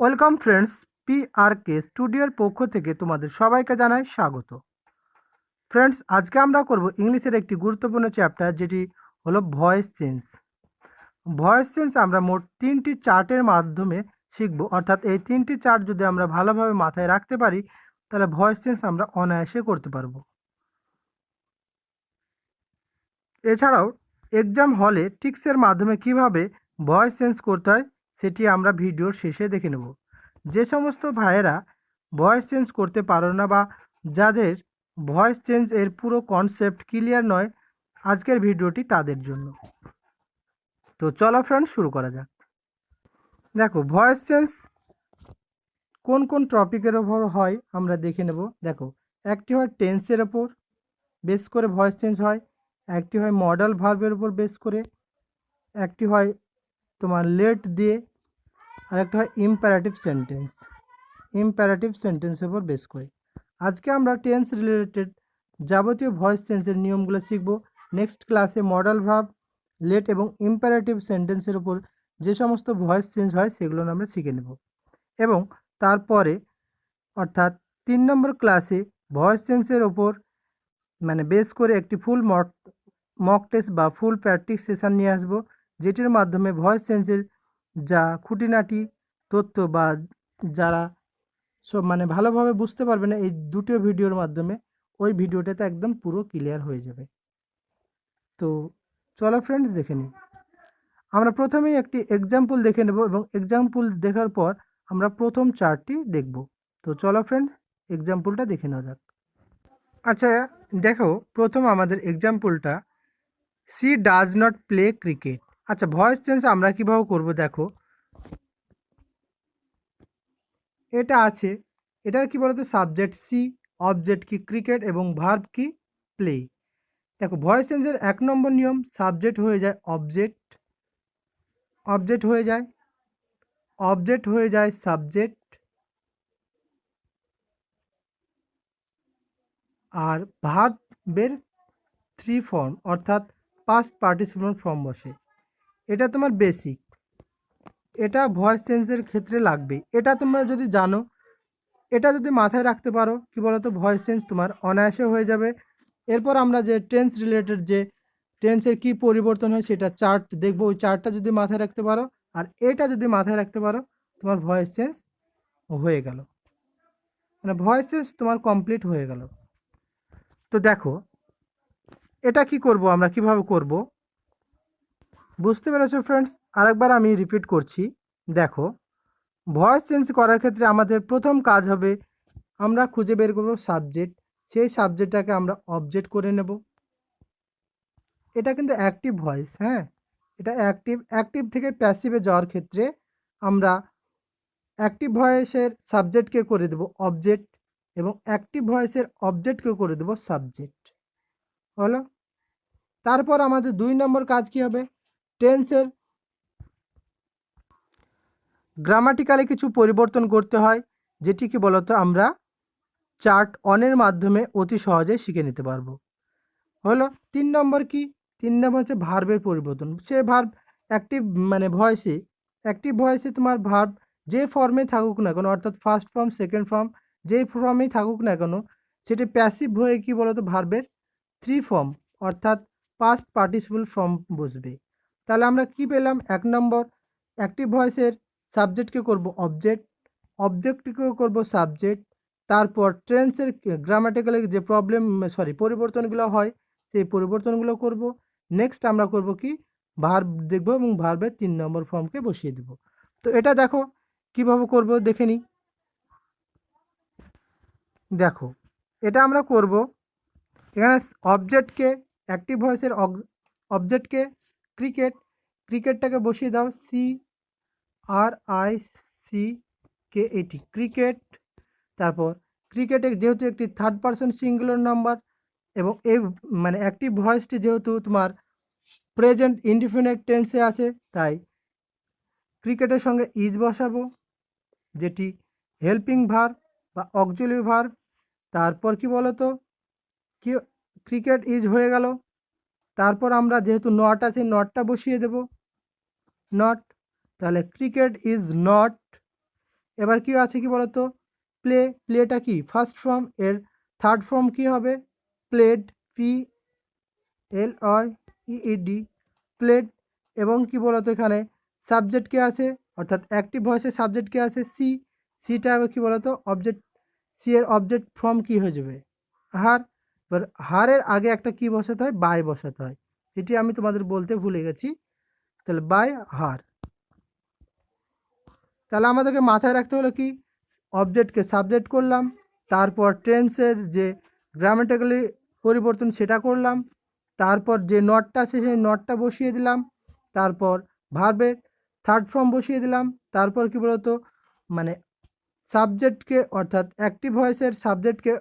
Welcome friends, PRK স্টুডিওর পক্ষ থেকে তোমাদের সবাইকে জানাই স্বাগত। ফ্রেন্ডস, আজকে আমরা করব ইংলিশের একটি গুরুত্বপূর্ণ চ্যাপ্টার, যেটি হলো ভয়েস চেঞ্জ। ভয়েস চেঞ্জ আমরা মোট 3টি চার্টের মাধ্যমে শিখব, অর্থাৎ এই 3টি চার্ট যদি আমরা ভালোভাবে মাথায় রাখতে পারি তাহলে ভয়েস চেঞ্জ আমরা অনায়াসে করতে পারবো। এছাড়াও এক্সাম হলে ট্রিক্সের মাধ্যমে কিভাবে ভয়েস চেঞ্জ করতে হয় সেটি আমরা ভিডিওর শেষে দেখে নেব। যে সমস্ত ভাইয়েরা ভয়েস চেঞ্জ করতে পারো না বা যাদের ভয়েস চেঞ্জ এর পুরো কনসেপ্ট ক্লিয়ার নয়, আজকের ভিডিওটি তাদের জন্য। তো চলো ফ্রেন্ড, শুরু করা যাক। দেখো, ভয়েস চেঞ্জ কোন কোন টপিকের ওপর হয় আমরা দেখে নেব। দেখো, একটি হয় টেন্সের ওপর বেস করে ভয়েস চেঞ্জ হয়, একটি হয় মডাল ভার্বের উপর বেস করে, একটি হয় তোমার লেট দিয়ে, আর একটা হয় ইম্পারেটিভ সেন্টেন্সের উপর বেস করে। আজকে আমরা টেন্স রিলেটেড যাবতীয় ভয়েস চেঞ্জের নিয়মগুলো শিখব। নেক্সট ক্লাসে মডাল ভার্ব, লেট এবং ইম্পারেটিভ সেন্টেন্সের উপর যে সমস্ত ভয়েস চেঞ্জ হয় সেগুলো আমরা শিখে নেব। এবং তারপরে অর্থাৎ 3 নম্বর ক্লাসে ভয়েস চেঞ্জের ওপর বেস করে একটি ফুল মক টেস্ট বা ফুল প্র্যাকটিস সেশন নিয়ে আসবো, যেটির মাধ্যমে ভয়েস চেঞ্জের যা খুঁটিনাটি তথ্য বা যারা সব ভালোভাবে বুঝতে পারবে না এই দুটো ভিডিওর মাধ্যমে, ওই ভিডিওটাতে একদম পুরো ক্লিয়ার হয়ে যাবে। তো চলো ফ্রেন্ডস, দেখে নিই। আমরা প্রথমেই একটি এক্সাম্পল দেখে নেব এবং এক্সাম্পল দেখার পর আমরা প্রথম চার্টটি দেখব। তো চলো ফ্রেন্ড, এক্সাম্পলটা দেখে নেওয়া যাক। আচ্ছা দেখো, প্রথম আমাদের এক্সাম্পলটা, she does not play cricket. আচ্ছা, ভয়েস চেঞ্জ আমরা কীভাবে করব দেখো। এটা আছে, এটার কি বলতো, সাবজেক্ট সি, অবজেক্ট কি ক্রিকেট এবং ভার্ব কি প্লে। দেখো, ভয়েস চেঞ্জের 1 নম্বর নিয়ম, সাবজেক্ট হয়ে যায় অবজেক্ট, অবজেক্ট হয়ে যায় সাবজেক্ট, আর ভার্বের 3 ফর্ম অর্থাৎ পাস্ট পার্টিসিপল ফর্ম বসে। এটা তোমার বেসিক, এটা ভয়েস চেঞ্জের ক্ষেত্রে লাগবে। এটা তোমরা যদি জানো, এটা যদি মাথায় রাখতে পারো, কি বলতো, ভয়েস চেঞ্জ তোমার অনায়াসে হয়ে যাবে। এরপর আমরা যে টেন্স রিলেটেড যে টেন্সের কি পরিবর্তন হয় সেটা চার্ট দেখবো। ওই চার্টটা যদি মাথায় রাখতে পারো আর এটা যদি মাথায় রাখতে পারো, তোমার ভয়েস চেঞ্জ হয়ে গেল, ভয়েস চেঞ্জ তোমার কমপ্লিট হয়ে গেল। তো দেখো, এটা কি করব, আমরা কিভাবে করব বুঝতে পেরেছো ফ্রেন্ডস? আরেকবার আমি রিপিট করছি। দেখো, ভয়েস চেঞ্জ করার ক্ষেত্রে আমাদের প্রথম কাজ হবে, আমরা খুঁজে বের করব সাবজেক্ট, সেই সাবজেক্টটাকে আমরা অবজেক্ট করে নেব। এটা কিন্তু অ্যাক্টিভ ভয়েস, হ্যাঁ, এটা অ্যাক্টিভ থেকে প্যাসিভে যাওয়ার ক্ষেত্রে আমরা অ্যাক্টিভ ভয়েসের সাবজেক্টকে করে দেব অবজেক্ট এবং অ্যাক্টিভ ভয়েসের অবজেক্টকে করে দেব সাবজেক্ট। হলো? তারপর আমাদের 2 নম্বর কাজ কি হবে, টেন্সের গ্রামাটিক্যালি কিছু পরিবর্তন করতে হয়, যেটি কি বলতো আমরা চার্ট অনের মাধ্যমে অতি সহজে শিখে নিতে পারবো। হলো? 3 নম্বর কি, 3 নম্বর হচ্ছে ভার্বের পরিবর্তন। সে ভার্ব অ্যাক্টিভ অ্যাক্টিভ ভয়েসে তোমার ভার্ব যে ফর্মে থাকুক না কেন, অর্থাৎ ফার্স্ট ফর্ম, সেকেন্ড ফর্ম, যেই ফর্মেই থাকুক না কেন, সেটি প্যাসিভ হয়ে কি বলতো ভার্বের 3 ফর্ম অর্থাৎ পাস্ট পার্টিসিপল ফর্ম বসবে। তাহলে আমরা কি পেলাম, 1 নম্বর অ্যাক্টিভ ভয়েসের সাবজেক্টকে করব অবজেক্ট, অবজেক্টকেও করব সাবজেক্ট। তারপর টেন্সের গ্রামাটিক্যালি যে পরিবর্তনগুলো হয় সেই পরিবর্তনগুলো করব। নেক্সট আমরা করব কি, ভার্ব দেখব এবং ভার্বের 3 নম্বর ফর্মকে বসিয়ে দেব। তো এটা দেখো কিভাবে করব দেখে নিই। দেখো, এটা আমরা করব, এখানে অবজেক্টকে অ্যাক্টিভ ভয়েসের অবজেক্টকে ক্রিকেটটাকে বসিয়ে দাও, CRICKET ক্রিকেট। তারপর ক্রিকেটে যেহেতু একটি থার্ড পারসন সিঙ্গুলার নাম্বার এবং এই অ্যাক্টিভ ভয়েসটি যেহেতু তোমার প্রেজেন্ট ইনডিফিনিট টেন্সে আছে, তাই ক্রিকেটের সঙ্গে ইজ বসাবো, যেটি হেল্পিং ভার্ব বা অক্সিলিয়ারি ভার্ব। তারপর কি বলতো, কি ক্রিকেট ইজ হয়ে গেল। তারপর আমরা যেহেতু নট আছে, নটটা বসিয়ে দেব, নট। তাহলে ক্রিকেট ইজ নট এবার কি আছে কি বলতো, প্লে, প্লেটা কি ফার্স্ট ফর্ম, এর থার্ড ফর্ম কি হবে প্লেড, PLOEED, প্লেড। এবং কি বলতো এখানে সাবজেক্ট কে আছে, অর্থাৎ অ্যাক্টিভ ভয়েসের সাবজেক্ট কে আছে সি, সিটা কি বলতো অবজেক্ট, সি এর অবজেক্ট ফর্ম কি হয়ে যাবে হার। এবার হারের আগে একটা কি বসাতে হয়, বাই বসাতে হয়, এটি আমি তোমাদের বলতে ভুলে গেছি। তাহলে বাই হার। তাহলে আমাদেরকে মাথায় রাখতে হলো কি, অবজেক্টকে সাবজেক্ট করলাম, তারপর টেন্সের যে গ্রামাটিক্যালি পরিবর্তন সেটা করলাম, তারপর যে নটটা আছে সেই নটটা বসিয়ে দিলাম, তারপর ভার্বের থার্ড ফর্ম বসিয়ে দিলাম, তারপর কি বলতো মানে সাবজেক্টকে অর্থাৎ অ্যাক্টিভ ভয়েসের সাবজেক্টকে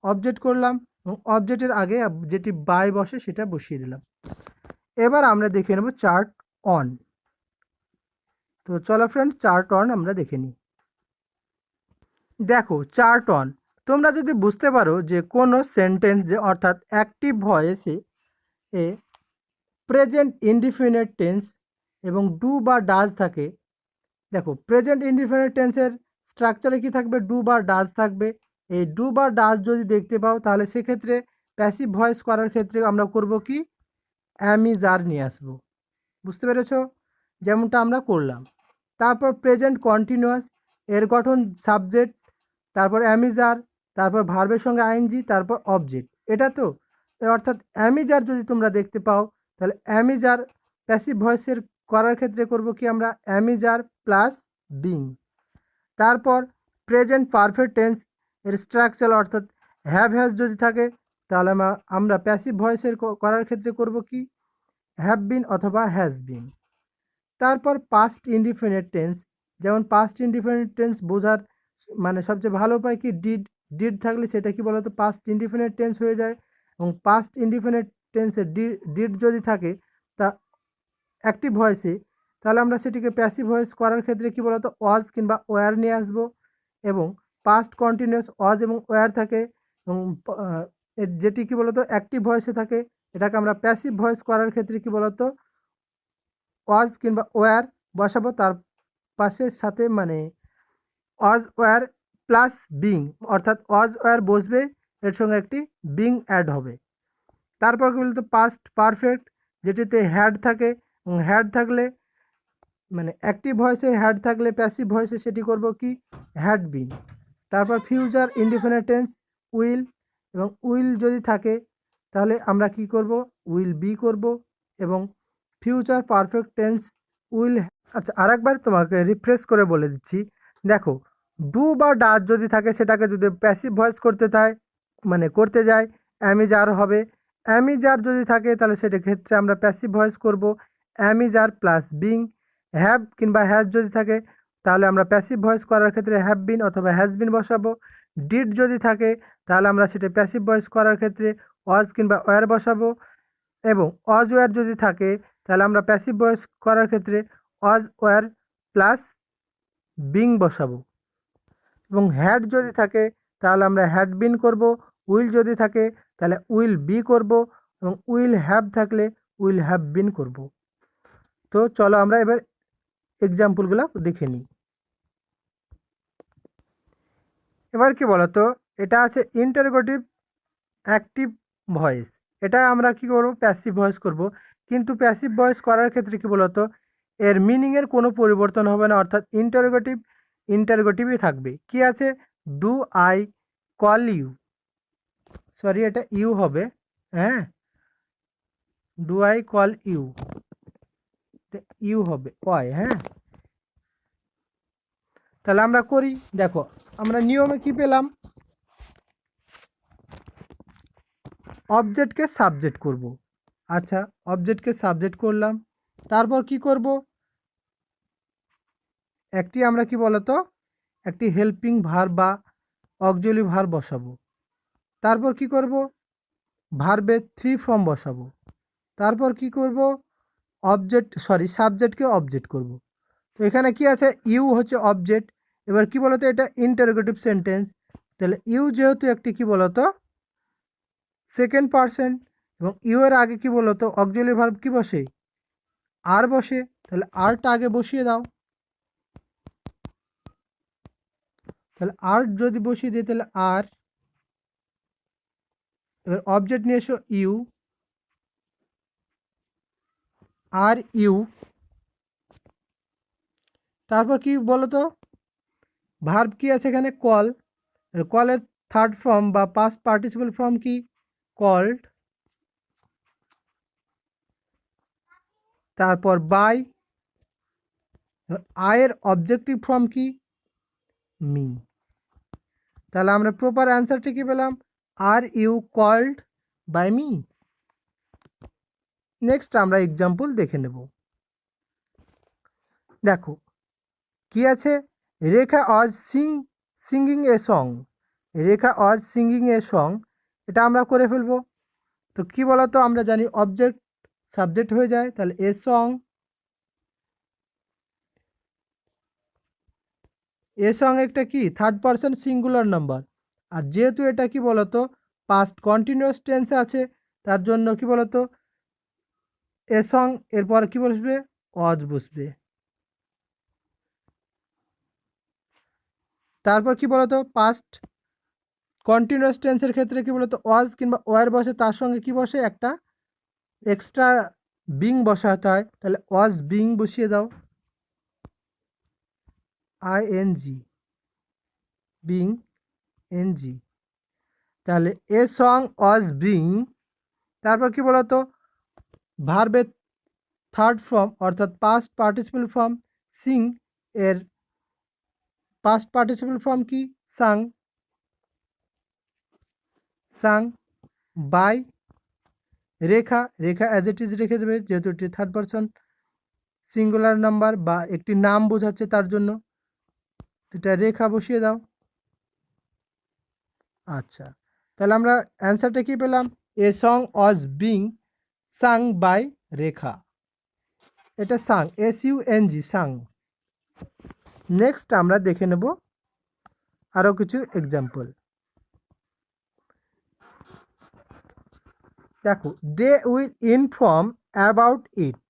অবজেক্ট করলাম এবং অবজেক্টের আগে যেটি বাই বসে সেটা বসিয়ে দিলাম। এবার আমরা দেখে নেব চার্ট অন। তো চলো ফ্রেন্ডস, চার্ট অন আমরা দেখে নিই। দেখো চার্ট অন, তোমরা যদি বুঝতে পারো যে কোনো সেন্টেন্স যে অর্থাৎ অ্যাক্টিভ ভয়েসে এ প্রেজেন্ট ইনডিফিনিট টেন্স এবং ডু বা ডাজ থাকে। দেখো প্রেজেন্ট ইনডিফিনিট টেন্সের স্ট্রাকচারে কি থাকবে, ডু বা ডাজ থাকবে। এই ডু বা ডাজ যদি দেখতে পাও তাহলে সেক্ষেত্রে প্যাসিভ ভয়েস করার ক্ষেত্রে আমরা করব কি, অ্যামিজার নিয়ে আসবো। বুঝতে পেরেছো, যেমনটা আমরা করলাম। তারপর প্রেজেন্ট কন্টিনিউয়াস, এর গঠন সাবজেক্ট, তারপর অ্যামিজার, তারপর ভার্বের সঙ্গে আইএনজি, তারপর অবজেক্ট। এটা তো অর্থাৎ অ্যামিজার যদি তোমরা দেখতে পাও তাহলে অ্যামিজার প্যাসিভ ভয়েসের করার ক্ষেত্রে করব কি আমরা, অ্যামিজার প্লাস বিং। তারপর প্রেজেন্ট পারফেক্ট টেন্স এর স্ট্রাকচার অর্থাৎ হ্যাভ হ্যাজ যদি থাকে তাহলে আমরা প্যাসিভ ভয়েসের করার ক্ষেত্রে করব কি, হ্যাভ বিন অথবা হ্যাজ বিন। তারপর পাস্ট ইনডিফিনিট টেন্স, যেমন পাস্ট ইনডিফিনিট টেন্স বোঝার মানে সবচেয়ে ভালো উপায় কি, ডিড থাকলে সেটা কি বলতো পাস্ট ইনডিফিনিট টেন্স হয়ে যায়। এবং পাস্ট ইনডিফিনিট টেন্সে ডিড যদি থাকে তা অ্যাক্টিভ ভয়েসে, তাহলে আমরা সেটিকে প্যাসিভ ভয়েস করার ক্ষেত্রে কি বলতো ওয়াজ কিংবা ওয়্যার নিয়ে আসবো। এবং পাস্ট কন্টিনিউয়াস ওয়াজ এবং ওয়্যার থাকে, এবং যেটি কি বলতো অ্যাক্টিভ ভয়েসে থাকে, এটাকে আমরা প্যাসিভ ভয়েস করার ক্ষেত্রে কি বলতো ওয়াজ কিংবা ওয়্যার বসাবো, তার পাশের সাথে মানে ওয়াজ ওয়্যার প্লাস বিং, অর্থাৎ ওয়াজ ওয়্যার বসবে, এর সঙ্গে একটি বিং অ্যাড হবে। তারপর কি বলতো পাস্ট পারফেক্ট, যেটিতে হ্যাড থাকে, এবং হ্যাড থাকলে মানে অ্যাক্টিভ ভয়েসে হ্যাড থাকলে প্যাসিভ ভয়েসে সেটি করব কি, হ্যাড বিন। তারপর ফিউচার ইনডিফিনিট টেন্স উইল, এবং উইল যদি থাকে তাহলে আমরা কি করব, উইল বি করব। এবং ফিউচার পারফেক্ট টেন্স উইল। আচ্ছা আরেকবার তোমাকে রিফ্রেশ করে বলে দিচ্ছি। দেখো ডু বা ডাজ যদি থাকে সেটাকে যদি প্যাসিভ ভয়েস করতে চায় মানে করতে যায় অ্যামিজার হবে। অ্যামিজার যদি থাকে তাহলে সেটা ক্ষেত্রে আমরা প্যাসিভ ভয়েস করব অ্যামিজার প্লাস বিং। হ্যাভ কিংবা হ্যাজ যদি থাকে তাহলে আমরা প্যাসিভ ভয়েস করার ক্ষেত্রে হ্যাভ বিন অথবা হ্যাজ বিন বসাবো। ডিড যদি থাকে তাহলে আমরা সেটা প্যাসিভ ভয়েস করার ক্ষেত্রে ওয়াজ কিংবা ওয়্যার বসাবো। এবং ওয়াজ ওয়্যার যদি থাকে তাহলে আমরা প্যাসিভ ভয়েস করার ক্ষেত্রে ওয়াজ ওয়্যার প্লাস বিং বসাবো। এবং হ্যাড যদি থাকে তাহলে আমরা হ্যাড বিন করব। উইল যদি থাকে তাহলে উইল বি করব, এবং উইল হ্যাভ থাকলে উইল হ্যাভ বিন করব। তো চলো আমরা এবার এক্সাম্পলগুলো দেখে নিই। এবার কি বলতো, এটা আছে ইন্টারোগেটিভ অ্যাক্টিভ ভয়েস, এটা আমরা কি করব, প্যাসিভ ভয়েস করব। কিন্তু প্যাসিভ ভয়েস করার ক্ষেত্রে কি বলতো এর মিনিংয়ের কোনো পরিবর্তন হবে না, অর্থাৎ ইন্টারোগেটিভই থাকবে। কি আছে, do I call you, sorry এটা ইউ হবে, হ্যাঁ do I call you, you হবে ওয়াই, হ্যাঁ। তাহলে আমরা করি, দেখো আমরা নিয়মে কি পেলাম, অবজেক্টকে সাবজেক্ট করব। আচ্ছা অবজেক্টকে সাবজেক্ট করলাম, তারপর কি করব, একটি আমরা কি বলতো একটি হেল্পিং ভার্ব বা অক্সিলারি ভার্ব বসাবো। তারপর কি করব, ভার্বের থ্রি ফর্ম বসাবো। তারপর কি করব, সাবজেক্টকে অবজেক্ট করব। তো এখানে কি আছে, ইউ হচ্ছে অবজেক্ট। এবার কি বলতো এটা ইন্টারোগেটিভ সেন্টেন্স, তাহলে ইউ যেহেতু একটি কি বলতো সেকেন্ড পারসন, এবং ইউ এর আগে কি বলতো অক্সিলারি ভার্ব কি বসে, আর বসে, তাহলে আরটা আগে বসিয়ে দাও। তাহলে আর যদি বসিয়ে দিই তাহলে আর, এবার অবজেক্ট নিয়ে এসো ইউ, আর ইউ, তারপর কি বলো তো, ভার্ব কি আছে এখানে, কল। কলের থার্ড ফর্ম বা পাস্ট পার্টিসিপল ফর্ম কি, কল্ড। তারপর বাই, আয়ের অবজেক্টিভ ফর্ম কি, মি। তাহলে আমরা প্রপার অ্যান্সারটা কি পেলাম, are you called by me. Next আমরা এক্সাম্পল দেখে নেব। দেখো কি আছে, Rekha was singing a song, Rekha was singing a song, এটা আমরা করে ফেলবো। তো কি বলতো, আমরা জানি অবজেক্ট সাবজেক্ট হয়ে যায়, তাহলে এ সং, এ সং একটা কি থার্ড পারসন সিঙ্গুলার নাম্বার, আর যেহেতু এটা কি বলতো পাস্ট কন্টিনিউয়াস টেন্সে আছে, তার জন্য কি বলতো এ সং এরপর কি বসবে, অজ বসবে। তারপর কি বলতো পাস্ট কন্টিনিউয়াস টেন্সের ক্ষেত্রে কি বলতো অজ কিংবা ওয়ার বসে, তার সঙ্গে কি বসে একটা এক্সট্রা বিং বসাতে হয়, তাহলে ওয়াজ বিং বসিয়ে দাও, আইএনজি, বিং এনজি। তাহলে এ সং ওয়াজ বিং, তারপর কি বলতো ভার্বের থার্ড ফর্ম অর্থাৎ পাস্ট পার্টিসিপল ফর্ম সিং এর পাস্ট পার্টিসিপল ফর্ম কি, sung, sung by Rekha, Rekha as it is রেখে দেবে যেহেতু এটি থার্ড পারসন সিঙ্গুলার নাম্বার বা একটি নাম বোঝাচ্ছে, তার জন্য এটা রেখা বসিয়ে দাও। আচ্ছা, তাহলে আমরা অ্যান্সারটা কি পেলাম, a song was being sung by রেখা, এটা সাং, SUNG, সাং। নেক্সট আমরা দেখে নেব আরও কিছু এক্সাম্পল। দেখো, they will inform about it,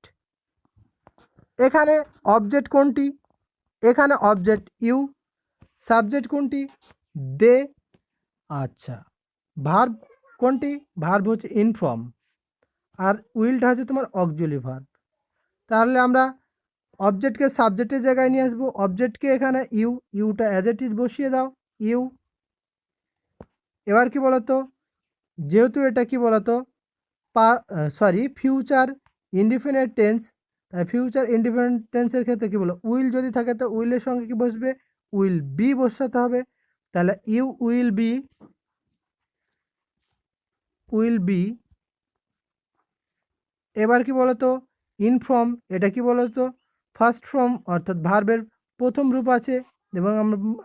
এখানে অবজেক্ট কোনটি, এখানে অবজেক্ট ইউ, সাবজেক্ট কোনটি, দে। আচ্ছা, ভার্ব কোনটি, ভার্ব হচ্ছে ইনফর্ম, আর উইলটা হচ্ছে তোমার অক্সিলারি ভার্ব। তাহলে আমরা অবজেক্টকে সাবজেক্টের জায়গায় নিয়ে আসবো, অবজেক্টকে এখানে ইউ, ইউটা অ্যাজ ইট ইজ বসিয়ে দাও, ইউ। এবার কি বলতো, যেহেতু এটা কি বলতো future indefinite tense, future indefinite টেন্সের ক্ষেত্রে কি বলো, উইল যদি থাকে তো উইলের সঙ্গে কি বসবে, উইল বি বসাতে হবে। তাহলে you will be, will be. এবার কি বলতো ইনফর্ম, এটা কি বলতো ফার্স্ট ফর্ম অর্থাৎ ভার্বের প্রথম রূপ আছে, এবং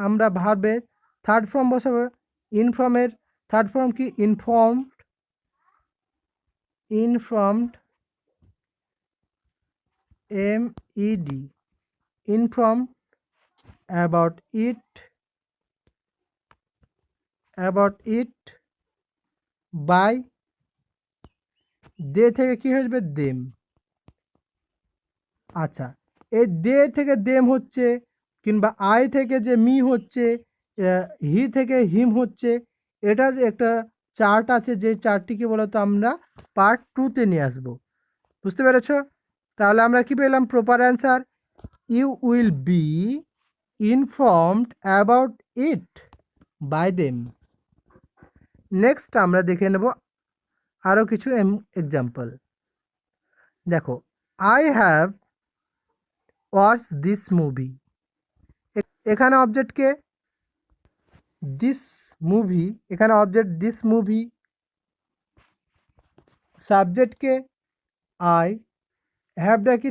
আমরা ভার্বের থার্ড ফর্ম বসাবো। ইনফর্মের থার্ড ফর্ম কি, informed, informed, MED, inform about it, about it by, they থেকে কি হয়ে যাবে, দেম। আচ্ছা, এই দে থেকে দেম হচ্ছে, কিংবা আই থেকে যে মি হচ্ছে, হি থেকে হিম হচ্ছে, এটার একটা চার্ট আছে, যে চার্টটিকে বলতো আমরা পার্ট 2-তে নিয়ে আসবো। বুঝতে পেরেছ? তাহলে আমরা কি পেলাম, proper answer you will be informed about it by them. Next আমরা দেখে নেব আরও কিছু এক্সাম্পল। দেখো, I have watch this movie, এখানে অবজেক্টকে দিস মুভি, এখানে অবজেক্ট দিস মুভি, সাবজেক্টকে আই, হ্যাভটা কি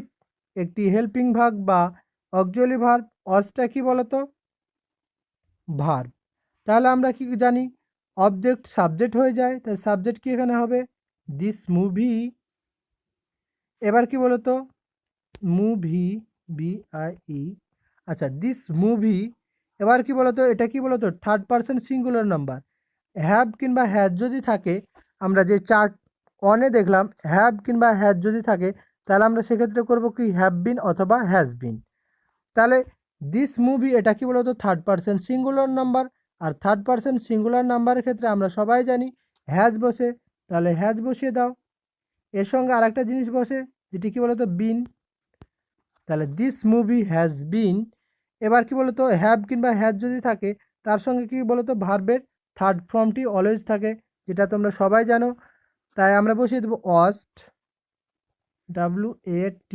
একটি হেল্পিং ভার্ব বা অক্সিলারি ভার্ব, ওয়াচটা কি বলতো ভার্ব। তাহলে আমরা কি জানি অবজেক্ট সাবজেক্ট হয়ে যায়, তাই সাবজেক্ট কি এখানে হবে, দিস মুভি। এবার কি বলতো মুভি, BIE, আচ্ছা দিস মুভি। এবার কি বলতো, এটা কি বলতো third person singular number, have কিংবা হ্যাজ যদি থাকে, আমরা যে চার্ট অনে দেখলাম হ্যাভ কিংবা হ্যাজ যদি থাকে, তাহলে আমরা সেক্ষেত্রে করব কি, হ্যাভ বিন অথবা হ্যাজ বিন। তাহলে দিস মুভি এটা কি বলতো থার্ড পার্সন সিঙ্গুলার নাম্বার, আর থার্ড পার্সন সিঙ্গুলার নাম্বারের ক্ষেত্রে আমরা সবাই জানি হ্যাজ বসে, তাহলে হ্যাজ বসিয়ে দাও। এর সঙ্গে আরেকটা জিনিস বসে যেটি কি বলতো বিন, তাহলে দিস মুভি হ্যাজ বিন। এবার কি বলতো হ্যাভ কিংবা হ্যাজ যদি থাকে তার সঙ্গে কি বলতো ভার্বের থার্ড ফর্মটি অলওয়েজ থাকে, যেটা তোমরা সবাই জানো। তাই আমরা বসিয়ে দেবো ওয়াস্ট, WATCHED,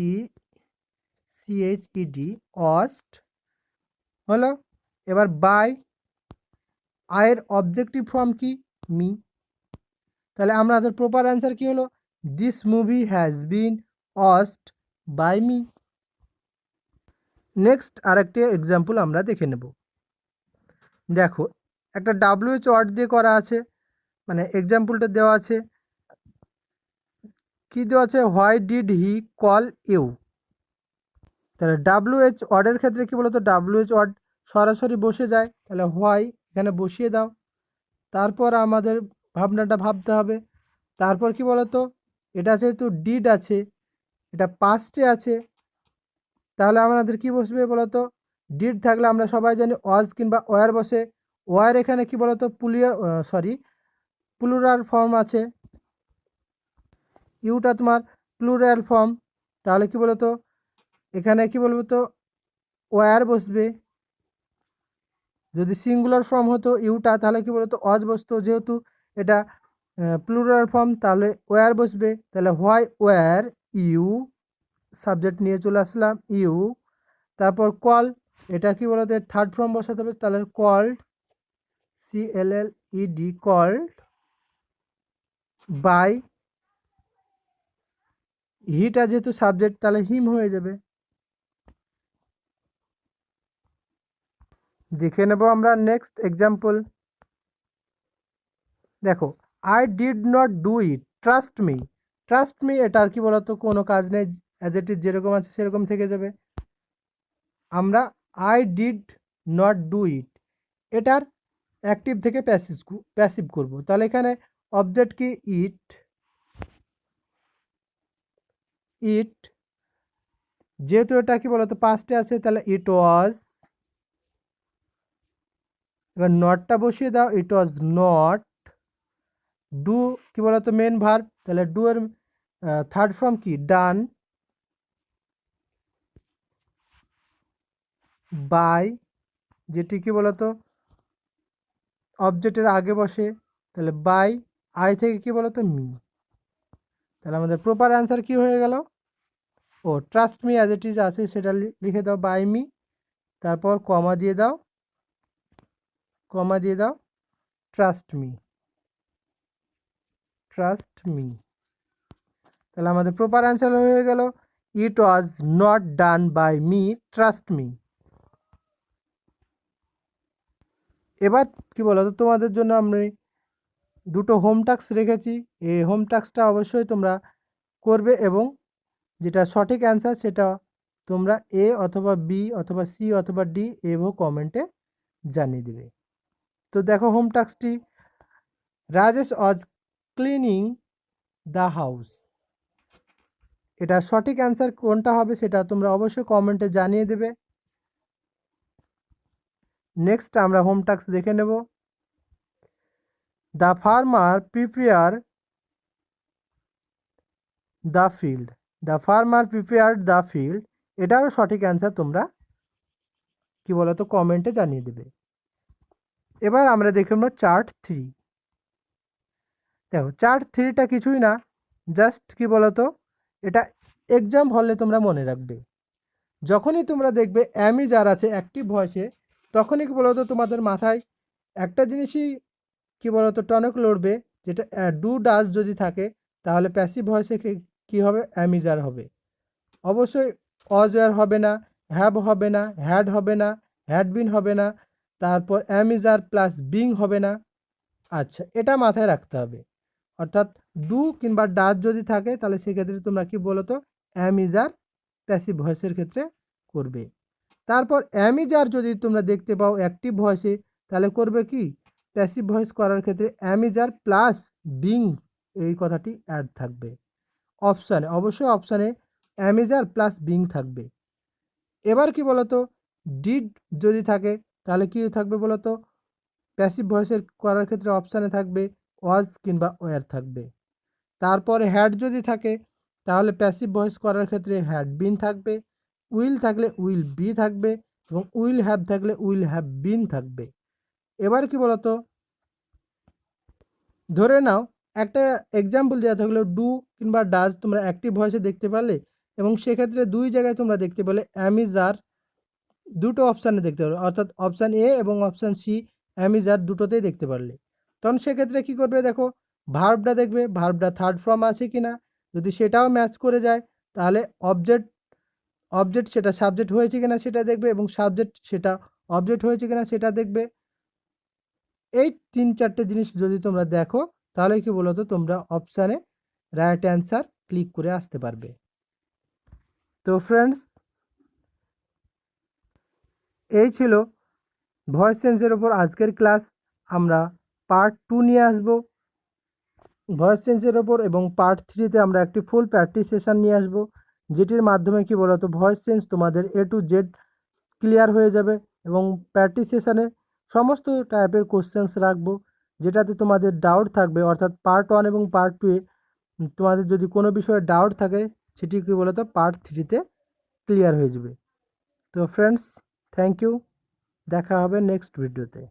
ওয়াস্ট হলো। এবার বাই, আয়ের অবজেক্টিভ ফর্ম কি মি, তাহলে আমাদের প্রপার অ্যান্সার কি হলো this movie has been wasted by me. Next আরেকটি এক্সাম্পল আমরা দেখে নেব। দেখো একটা WH ওয়ার্ড দিয়ে করা আছে, মানে এক্সাম্পলটা দেওয়া আছে, কি দেওয়া আছে why did he call you. তাহলে WH ওয়ার্ডের ক্ষেত্রে কি বলতো WH ওয়ার্ড সরাসরি বসে যায়, তাহলে হোয়াই এখানে বসিয়ে দাও। তারপর আমাদের ভাবনাটা ভাবতে হবে, তারপর কি বলতো এটা যেহেতু ডিড আছে, এটা পাস্টে আছে, তাহলে আমাদের কি বসবে বলতো ডিড থাকলে আমরা সবাই জানি ওয়াজ কিংবা ওয়ার বসে। ওয়ার এখানে কি বলতো প্লুরাল ফর্ম আছে, ইউটা তোমার প্লুরাল ফর্ম, তাহলে কি বলতো এখানে কি বলবো তো ওয়ার বসবে। যদি সিঙ্গুলার ফর্ম হতো ইউটা তাহলে কি বলতো ওয়াজ বসতো, যেহেতু এটা প্লুরাল ফর্ম তাহলে ওয়ার বসবে। তাহলে হোয়াই ওয়ার ইউ, সাবজেক্ট নিয়ে চলে আসলাম ইউ। তারপর কল, এটা কি বলতো থার্ড ফর্ম বসাতে হবে, তাহলে কল্ড, CLLED, কল্ড বাই, হিটা যেহেতু সাবজেক্ট তাহলে হিম হয়ে যাবে। দেখে নেব আমরা নেক্সট এক্সাম্পল। দেখো I did not do it trust me, trust me এটার কি বলতো কোনো কাজ নেই, অ্যাজ ইট ইজ যেরকম আছে সেরকম থেকে যাবে। আমরা I did not do it এটার অ্যাক্টিভ থেকে প্যাসিভ করব, তাহলে এখানে অবজেক্ট কি ইট, ইট যেহেতু এটা কি বলতো পাস্টে আছে তাহলে ইট ওয়াজ। এবার নটটা বসিয়ে দাও, ইট ওয়াজ নট। ডু কি বলতো মেন ভার্ব, তাহলে ডু এর থার্ড ফর্ম কি ডান। বাই যেটি কি বলতো অবজেক্টের আগে বসে, তাহলে বাই, আই থেকে কি বলতো মি। তাহলে আমাদের প্রপার অ্যান্সার কি হয়ে গেল, ও trust me as it is আছে সেটা লিখে দাও বাই মি, তারপর কমা দিয়ে দাও, কমা দিয়ে দাও ট্রাস্ট মি, ট্রাস্ট মি। তাহলে আমাদের প্রপার অ্যান্সার হয়ে গেল it was not done by me, trust me. এবার কি বলতো তোমাদের জন্য আমি দুটো হোম টাস্ক রেখেছি, এই হোম টাস্কটা অবশ্যই তোমরা করবে এবং যেটা সঠিক অ্যান্সার সেটা তোমরা A অথবা B অথবা C অথবা D এবং কমেন্টে জানিয়ে দেবে। তো দেখো হোম টাস্কটি, রাজেশ ওয়াজ ক্লিনিং দ্য হাউস, এটা সঠিক অ্যান্সার কোনটা হবে সেটা তোমরা অবশ্যই কমেন্টে জানিয়ে দেবে। নেক্সট আমরা হোম টাস্ক দেখে নেব। The farmer prepare the field, the farmer prepare the field এটারও সঠিক অ্যান্সার তোমরা কি বলতো কমেন্টে জানিয়ে দেবে। এবার আমরা দেখে নেব চার্ট 3। দেখো চার্ট 3টা কিছুই না, জাস্ট কি বলতো এটা এক্সাম হলে তোমরা মনে রাখবে, যখনই তোমরা দেখবে অ্যামি যার আছে অ্যাক্টিভ ভয়েসে তখনই কি বলতো তোমাদের মাথায় একটা জিনিসই কি বলতো টনক লড়বে, যেটা ডু ডাজ যদি থাকে তাহলে প্যাসিভ ভয়েসে কি হবে অ্যামিজার হবে, অবশ্যই অজয়ার হবে না, হ্যাভ হবে না, হ্যাড হবে না, হ্যাড বিন হবে না, তারপর অ্যামিজার প্লাস বিং হবে না। আচ্ছা এটা মাথায় রাখতে হবে, অর্থাৎ ডু কিংবা ডাজ যদি থাকে তাহলে সেক্ষেত্রে তোমরা কি বলতো অ্যামিজার প্যাসিভ ভয়েসের ক্ষেত্রে করবে। তারপর অ্যামিজার যদি তোমরা দেখতে পাও অ্যাক্টিভ ভয়েসে তাহলে করবে কি প্যাসিভ ভয়েস করার ক্ষেত্রে অ্যামিজার প্লাস বিং এই কথাটি অ্যাড থাকবে। অপশানে অবশ্যই অপশানে অ্যামিজার প্লাস বিং থাকবে। এবার কি বলতো ডিড যদি থাকে তাহলে কি থাকবে বলো তো, প্যাসিভ ভয়েসের করার ক্ষেত্রে অপশানে থাকবে ওয়াজ কিংবা ওয়্যার থাকবে। তারপরে হ্যাড যদি থাকে তাহলে প্যাসিভ ভয়েস করার ক্ষেত্রে হ্যাড বিন থাকবে, উইল থাকলে উইল বি থাকবে এবং উইল হ্যাভ থাকলে উইল হ্যাভ বিন থাকবে। এবার কি বলতো, ধরে নাও একটা এক্সাম্পল দেওয়া থাকলো ডু কিংবা ডাজ তোমরা অ্যাক্টিভ ভয়েসে দেখতে পারলে এবং সেক্ষেত্রে দুই জায়গায় তোমরা দেখতে পেলে অ্যামিজার দুটো অপশানে দেখতে পারবে, অর্থাৎ অপশান এ এবং অপশান সি অ্যামিজার দুটোতেই দেখতে পারলে। তখন সেক্ষেত্রে কি করবে দেখো, ভার্বটা দেখবে ভার্বটা থার্ড ফর্ম আছে কি না, যদি সেটাও ম্যাচ করে যায় তাহলে অবজেক্ট সেটা সাবজেক্ট হয়েছে কিনা সেটা দেখবে এবং সাবজেক্ট সেটা অবজেক্ট হয়েছে কিনা সেটা দেখবে। এই 3-4টে জিনিস যদি তোমরা দেখো তাহলে কি বলতো তোমরা অপশানে রাইট অ্যান্সার ক্লিক করে আসতে পারবে। তো ফ্রেন্ডস, এই ছিল ভয়েস চেঞ্জের ওপর আজকের ক্লাস। আমরা পার্ট 2 নিয়ে আসব ভয়েস চেঞ্জের ওপর এবং পার্ট 3তে আমরা একটি ফুল প্র্যাকটিস সেশন নিয়ে আসব, যেটির মাধ্যমে কি বলতো ভয়েস চেঞ্জ তোমাদের A to Z ক্লিয়ার হয়ে যাবে এবং প্র্যাকটিস সেশনে সমস্ত টাইপের কোশ্চেন্স রাখবো, যেটাতে তোমাদের ডাউট থাকবে, অর্থাৎ পার্ট 1 এবং পার্ট 2-এ তোমাদের যদি কোনো বিষয়ে ডাউট থাকে সেটি কি বলতো পার্ট 3তে ক্লিয়ার হয়ে যাবে। তো ফ্রেন্ডস, থ্যাংক ইউ, দেখা হবে নেক্সট ভিডিওতে।